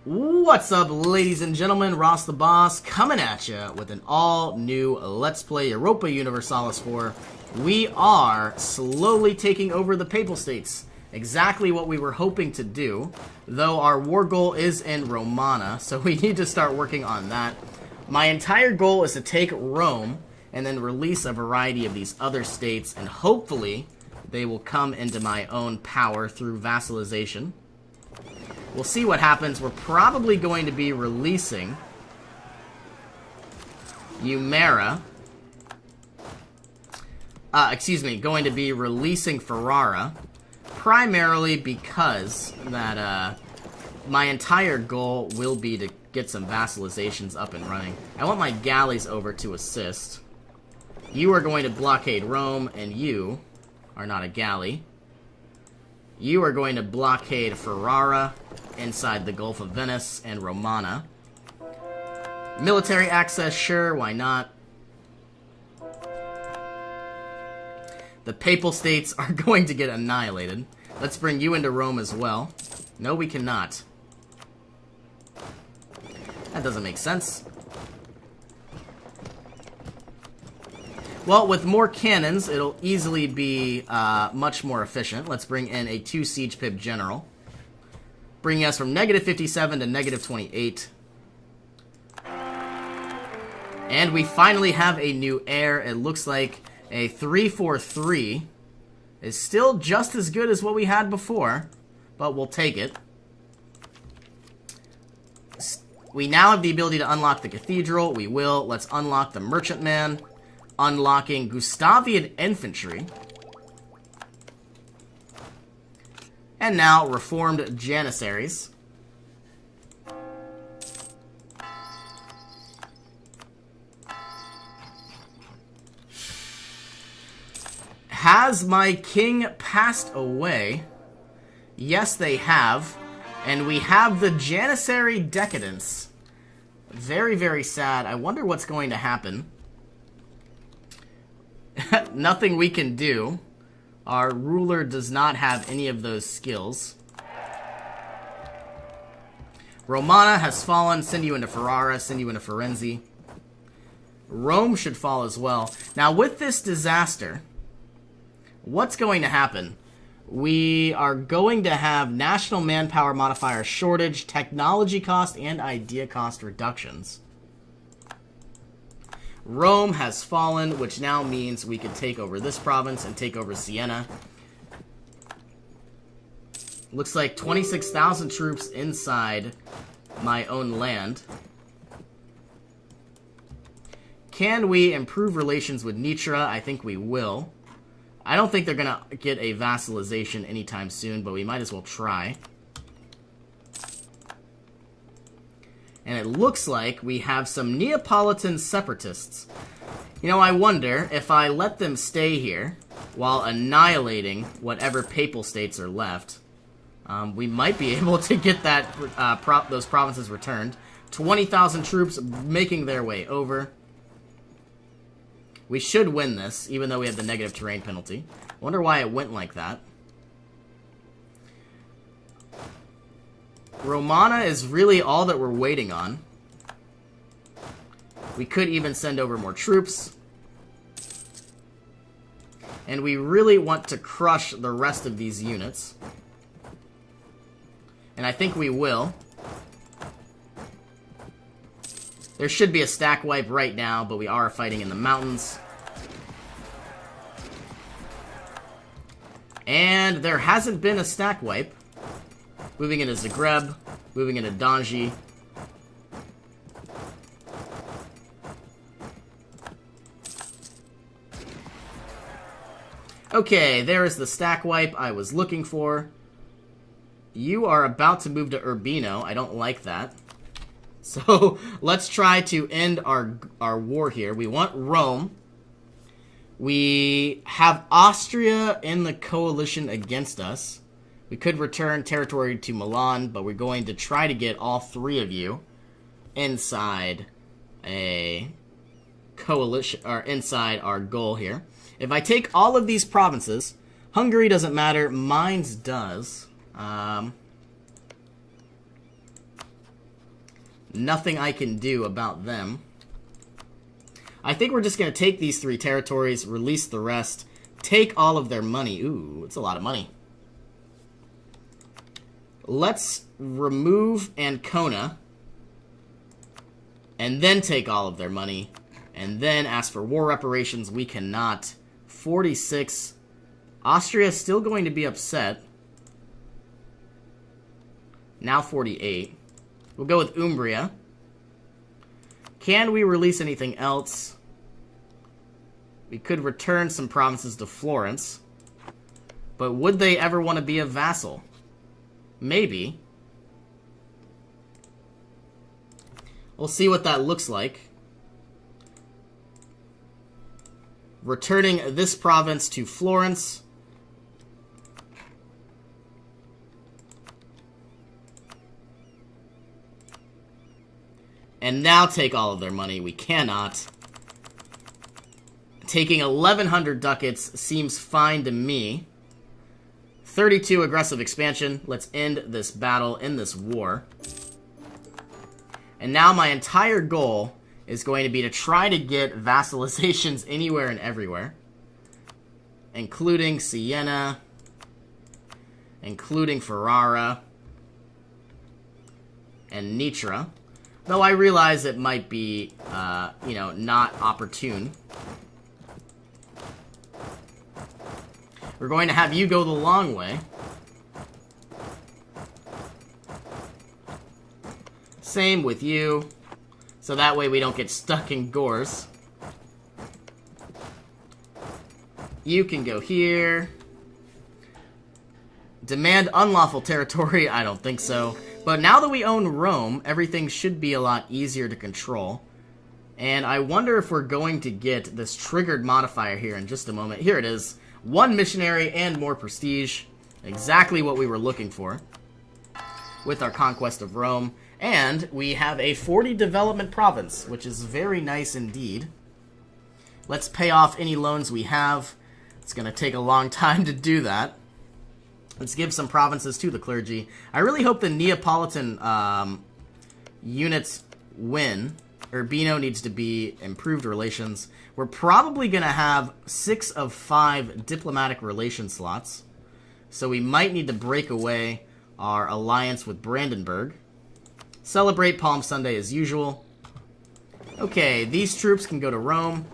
What's up, ladies and gentlemen? Ross the Boss coming at you with an all-new Let's Play Europa Universalis 4. We are slowly taking over the Papal States. Exactly what we were hoping to do, though our war goal is in Romana, so we need to start working on that. My entire goal is to take Rome and then release a variety of these other states, and hopefully they will come into my own power through vassalization. We'll see what happens. We're probably going to be releasing Umera. Going to be releasing Ferrara. Primarily because that my entire goal will be to get some vassalizations up and running. I want my galleys over to assist. You are going to blockade Rome, and you are not a galley. You are going to blockade Ferrara inside the Gulf of Venice and Romana. Military access, sure, why not? The Papal States are going to get annihilated. Let's bring you into Rome as well. No, we cannot. That doesn't make sense. Well, with more cannons, it'll easily be much more efficient. Let's bring in a 2 siege pip general, bringing us from -57 to -28. And we finally have a new heir. It looks like a 343 is still just as good as what we had before, but we'll take it. We now have the ability to unlock the cathedral. We will. Let's unlock the merchantman, unlocking Gustavian infantry. And now reformed janissaries. Has my king passed away? Yes, they have. And we have the Janissary decadence. Very, very sad. I wonder what's going to happen. Nothing we can do. Our ruler does not have any of those skills. Romana has fallen. Send you into Ferrara. Send you into Firenze. Rome should fall as well. Now, with this disaster, what's going to happen? We are going to have national manpower modifier shortage, technology cost, and idea cost reductions. Rome has fallen, which now means we could take over this province and take over Siena. Looks like 26,000 troops inside my own land. Can we improve relations with Nitra? I think we will. I don't think they're going to get a vassalization anytime soon, but we might as well try. And it looks like we have some Neapolitan separatists. You know, I wonder if I let them stay here while annihilating whatever Papal States are left, we might be able to get that those provinces returned. 20,000 troops making their way over. We should win this, even though we have the negative terrain penalty. Wonder why it went like that. Romana is really all that we're waiting on. We could even send over more troops. And we really want to crush the rest of these units. And I think we will. There should be a stack wipe right now, but we are fighting in the mountains. And there hasn't been a stack wipe. Moving into Zagreb, moving into Donji. Okay, there is the stack wipe I was looking for. You are about to move to Urbino. I don't like that. So, let's try to end our war here. We want Rome. We have Austria in the coalition against us. We could return territory to Milan, but we're going to try to get all three of you inside a coalition, or inside our goal here. If I take all of these provinces, Hungary doesn't matter, Mainz does. Nothing I can do about them. I think we're just going to take these 3 territories, release the rest, take all of their money. Ooh, it's a lot of money. Let's remove Ancona, and then take all of their money, and then ask for war reparations. We cannot. 46. Austria is still going to be upset. Now 48. We'll go with Umbria. Can we release anything else? We could return some provinces to Florence. But would they ever want to be a vassal? Maybe. We'll see what that looks like. Returning this province to Florence. And now take all of their money. We cannot. Taking 1,100 ducats seems fine to me. 32 aggressive expansion. Let's end this battle in this war. And now my entire goal is going to be to try to get vassalizations anywhere and everywhere. Including Siena. Including Ferrara. And Nitra. Though I realize it might be, not opportune. We're going to have you go the long way. Same with you. So that way we don't get stuck in gores. You can go here. Demand unlawful territory? I don't think so. But now that we own Rome, everything should be a lot easier to control. And I wonder if we're going to get this triggered modifier here in just a moment. Here it is. 1 missionary and more prestige. Exactly what we were looking for with our conquest of Rome. And we have a 40 development province, which is very nice indeed. Let's pay off any loans we have. It's going to take a long time to do that. Let's give some provinces to the clergy. I really hope the Neapolitan units win. Urbino needs to be improved relations. We're probably going to have 6 of 5 diplomatic relation slots. So we might need to break away our alliance with Brandenburg. Celebrate Palm Sunday as usual. Okay, these troops can go to Rome.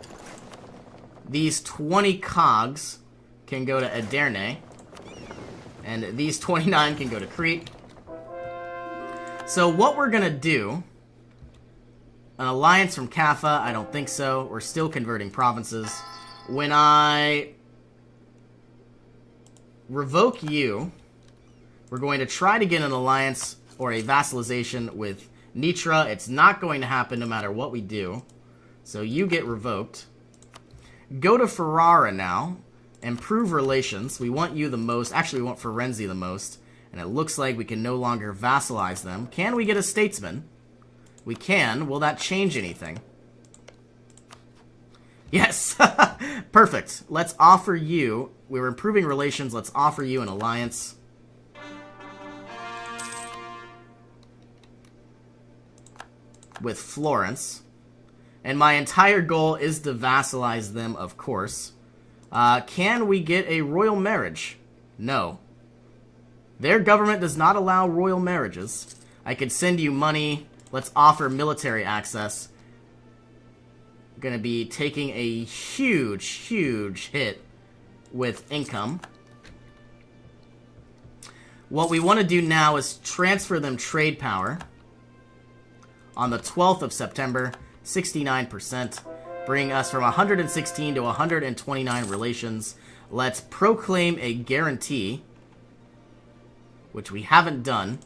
These 20 cogs can go to Ederne. And these 29 can go to Crete. So what we're going to do... An alliance from Kaffa? I don't think so. We're still converting provinces. When I revoke you, we're going to try to get an alliance or a vassalization with Nitra. It's not going to happen no matter what we do. So you get revoked. Go to Ferrara now. Improve relations. We want you the most. Actually, we want Firenze the most. And it looks like we can no longer vassalize them. Can we get a statesman? We can. Will that change anything? Yes! Perfect. Let's offer you... We were improving relations. Let's offer you an alliance. With Florence. And my entire goal is to vassalize them, of course. Can we get a royal marriage? No. Their government does not allow royal marriages. I could send you money. Let's offer military access. Gonna be taking a huge, huge hit with income. What we want to do now is transfer them trade power. On the 12th of September, 69%. Bring us from 116 to 129 relations. Let's proclaim a guarantee, which we haven't done.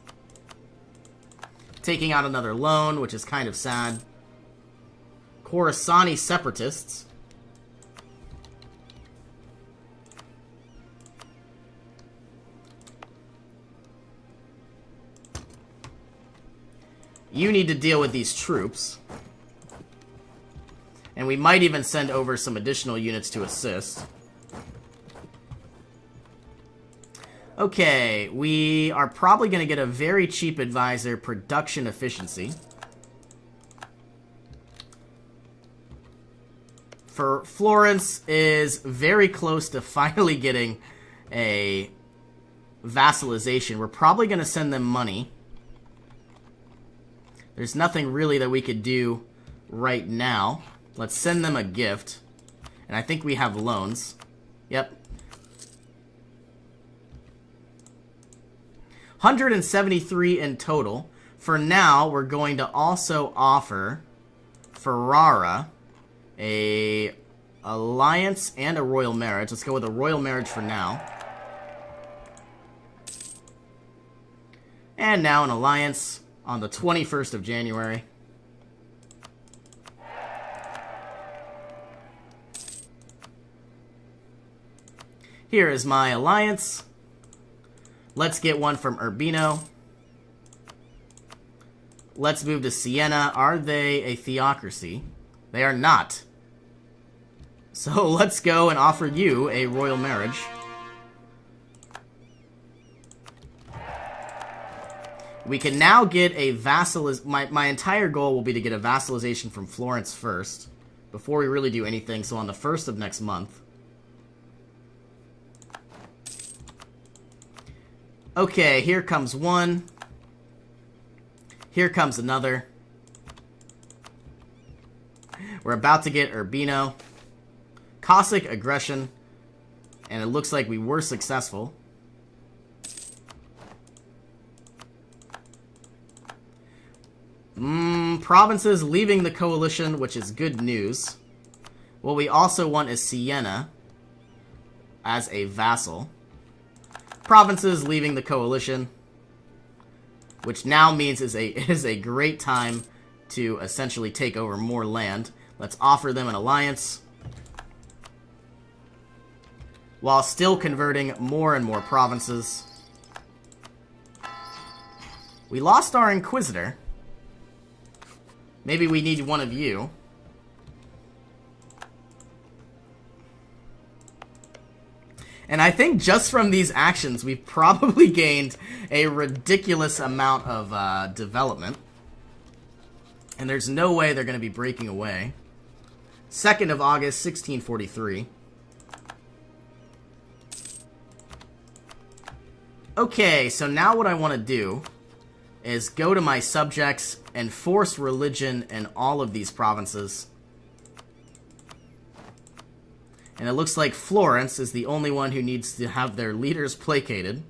Taking out another loan, which is kind of sad. Khorassani separatists. You need to deal with these troops. And we might even send over some additional units to assist. Okay, we are probably going to get a very cheap advisor, production efficiency. For Florence is very close to finally getting a vassalization. We're probably going to send them money. There's nothing really that we could do right now. Let's send them a gift. And I think we have loans. Yep. 173 in total. For now, we're going to also offer Ferrara a alliance and a royal marriage. Let's go with a royal marriage for now. And now an alliance on the 21st of January. Here is my alliance. Let's get one from Urbino. Let's move to Siena. Are they a theocracy? They are not. So let's go and offer you a royal marriage. We can now get a vassalization. My entire goal will be to get a vassalization from Florence first, before we really do anything, so on the 1st of next month. Okay, here comes one. Here comes another. We're about to get Urbino. Cossack aggression. And it looks like we were successful. Provinces leaving the coalition, which is good news. What we also want is Siena as a vassal. Provinces leaving the coalition, which now means it is a great time to essentially take over more land. Let's offer them an alliance, while still converting more and more provinces. We lost our Inquisitor. Maybe we need one of you. And I think just from these actions, we've probably gained a ridiculous amount of development. And there's no way they're going to be breaking away. 2nd of August, 1643. Okay, so now what I want to do is go to my subjects and force religion in all of these provinces. And it looks like Florence is the only one who needs to have their leaders placated.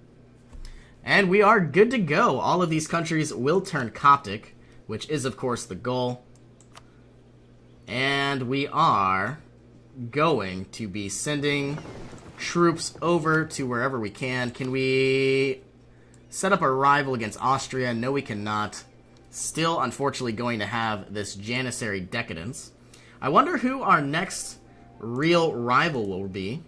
And we are good to go. All of these countries will turn Coptic, which is, of course, the goal. And we are going to be sending troops over to wherever we can. Can we set up a rival against Austria? No, we cannot. Still, unfortunately, going to have this Janissary decadence. I wonder who our next real rival will be.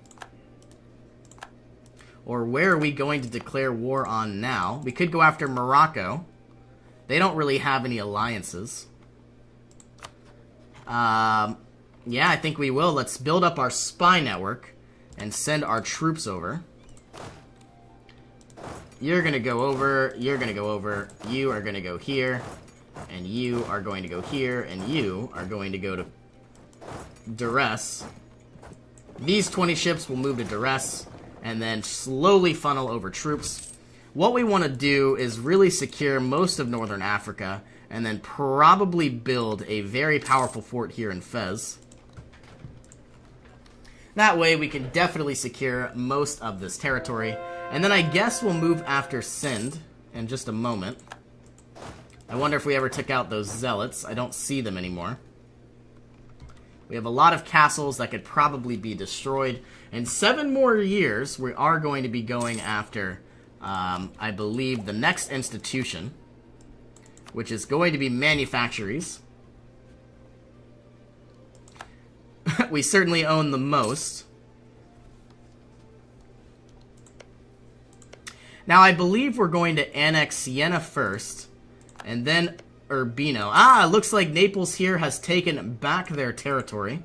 Or where are we going to declare war on now? We could go after Morocco. They don't really have any alliances. Yeah, I think we will. Let's build up our spy network and send our troops over. You're going to go over, you're going to go over, you are going to go here, and you are going to go here, and you are going to go to Duress. These 20 ships will move to Duress, and then slowly funnel over troops. What we want to do is really secure most of Northern Africa, and then probably build a very powerful fort here in Fez. That way we can definitely secure most of this territory. And then I guess we'll move after Sind in just a moment. I wonder if we ever took out those zealots. I don't see them anymore. We have a lot of castles that could probably be destroyed. In 7 more years, we are going to be going after, I believe, the next institution, which is going to be manufactories. We certainly own the most. Now, I believe we're going to annex Siena first, and then Urbino. Ah, it looks like Naples here has taken back their territory.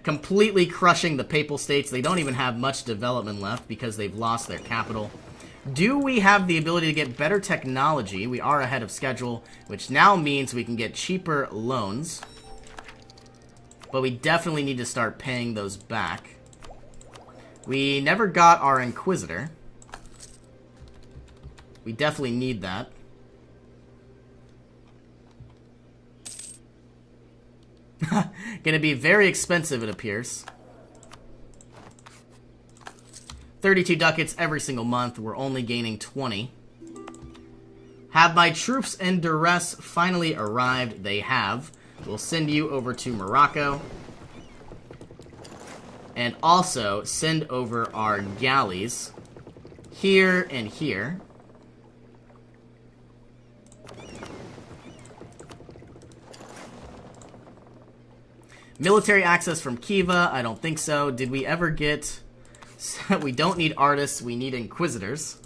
Completely crushing the Papal States. They don't even have much development left because they've lost their capital. Do we have the ability to get better technology? We are ahead of schedule, which now means we can get cheaper loans. but we definitely need to start paying those back. We never got our Inquisitor. We definitely need that. Gonna be very expensive, it appears. 32 ducats every single month. We're only gaining 20. Have my troops in duress finally arrived? They have. We'll send you over to Morocco. And also send over our galleys here and here. Military access from Kiva? I don't think so. Did we ever get... We don't need artists, we need inquisitors.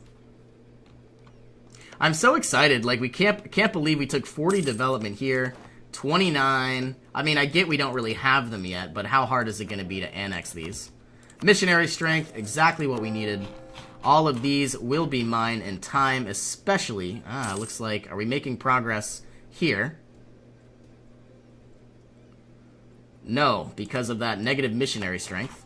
I'm so excited. Like, we can't believe we took 40 development here. 29. I mean, I get we don't really have them yet, but how hard is it going to be to annex these? Missionary strength, exactly what we needed. All of these will be mine in time, especially... looks like... Are we making progress here? No, because of that negative missionary strength.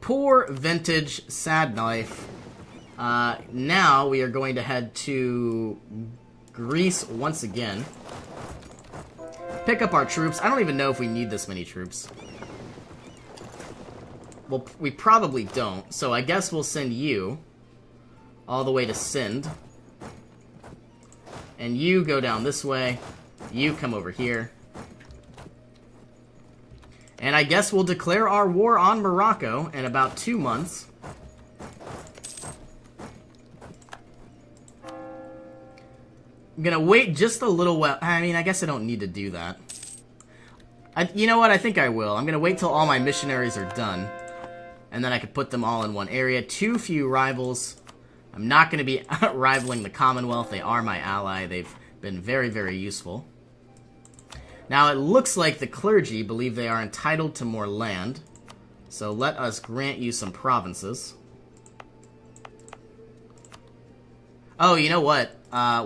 Poor vintage, sad life. Now we are going to head to Greece once again. Pick up our troops. I don't even know if we need this many troops. Well, we probably don't, so I guess we'll send you all the way to Sind. And you go down this way. You come over here. And I guess we'll declare our war on Morocco in about 2 months. I'm gonna wait just a little while. I mean, I guess I don't need to do that. You know what? I think I will. I'm gonna wait till all my missionaries are done. And then I can put them all in one area. Too few rivals. I'm not gonna be rivaling the Commonwealth. They are my ally. They've been very, very useful. Now, it looks like the clergy believe they are entitled to more land. So let us grant you some provinces. Oh, you know what?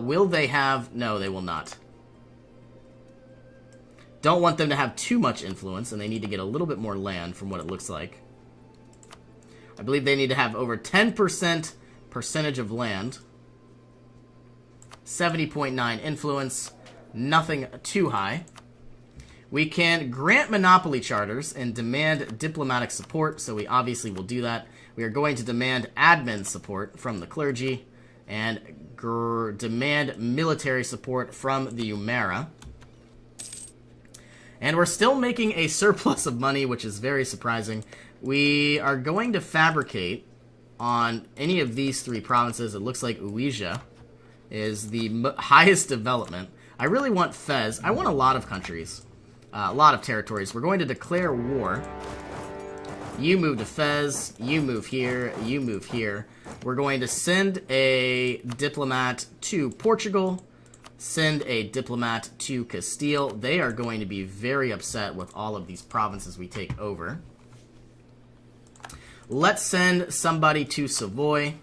Will they have... No, they will not. Don't want them to have too much influence, and they need to get a little bit more land from what it looks like. I believe they need to have over 10% percentage of land. 70.9 influence. Nothing too high. We can grant monopoly charters and demand diplomatic support, so we obviously will do that. We are going to demand admin support from the clergy and demand military support from the Umara. And we're still making a surplus of money, which is very surprising. We are going to fabricate on any of these 3 provinces. It looks like Uija is the highest development. I really want Fez. I want a lot of countries. A lot of territories. We're going to declare war. You move to Fez. You move here. You move here. We're going to send a diplomat to Portugal. Send a diplomat to Castile. They are going to be very upset with all of these provinces we take over. Let's send somebody to Savoy.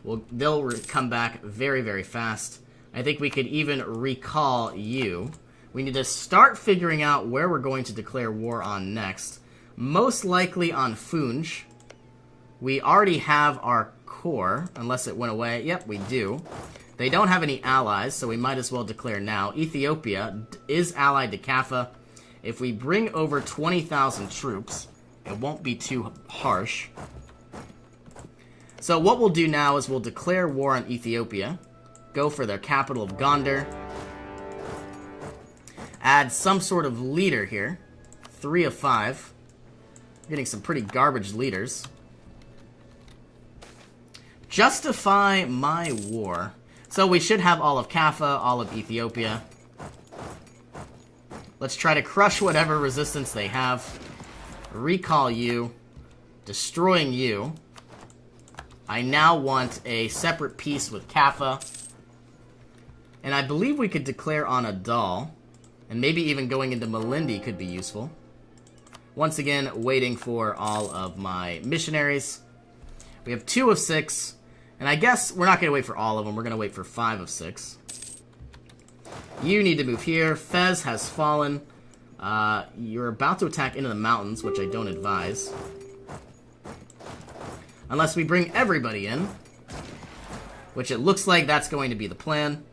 Well, they'll come back very, very fast. I think we could even recall you. We need to start figuring out where we're going to declare war on next. Most likely on Funj. We already have our core, unless it went away. Yep, we do. They don't have any allies, so we might as well declare now. Ethiopia is allied to Kaffa. If we bring over 20,000 troops, it won't be too harsh. So what we'll do now is we'll declare war on Ethiopia. Go for their capital of Gondar. Add some sort of leader here. 3 of 5. Getting some pretty garbage leaders. Justify my war. So we should have all of Kaffa, all of Ethiopia. Let's try to crush whatever resistance they have. Recall you. Destroying you. I now want a separate peace with Kaffa. And I believe we could declare on Adal. And maybe even going into Malindi could be useful. Once again, waiting for all of my missionaries. We have 2 of 6. And I guess we're not going to wait for all of them. We're going to wait for 5 of 6. You need to move here. Fez has fallen. You're about to attack into the mountains, which I don't advise. Unless we bring everybody in. Which it looks like that's going to be the plan.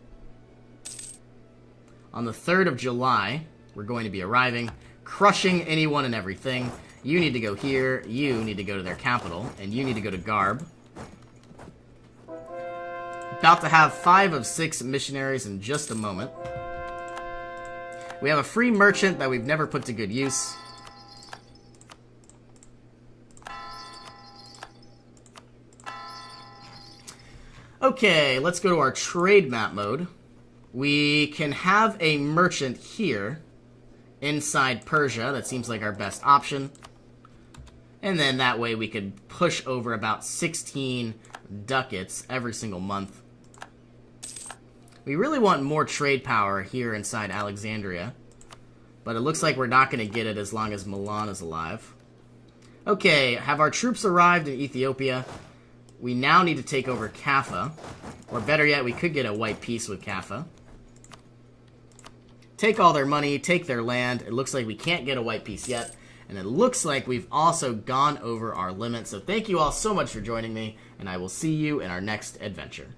On the 3rd of July, we're going to be arriving, crushing anyone and everything. You need to go here, you need to go to their capital, and you need to go to Garb. About to have 5 of 6 missionaries in just a moment. We have a free merchant that we've never put to good use. Okay, let's go to our trade map mode. We can have a merchant here inside Persia. That seems like our best option. And then that way we could push over about 16 ducats every single month. We really want more trade power here inside Alexandria. But it looks like we're not going to get it as long as Milan is alive. Okay, have our troops arrived in Ethiopia? We now need to take over Kaffa. Or better yet, we could get a white peace with Kaffa. Take all their money, take their land. It looks like we can't get a white peace yet. And it looks like we've also gone over our limit. So thank you all so much for joining me, and I will see you in our next adventure.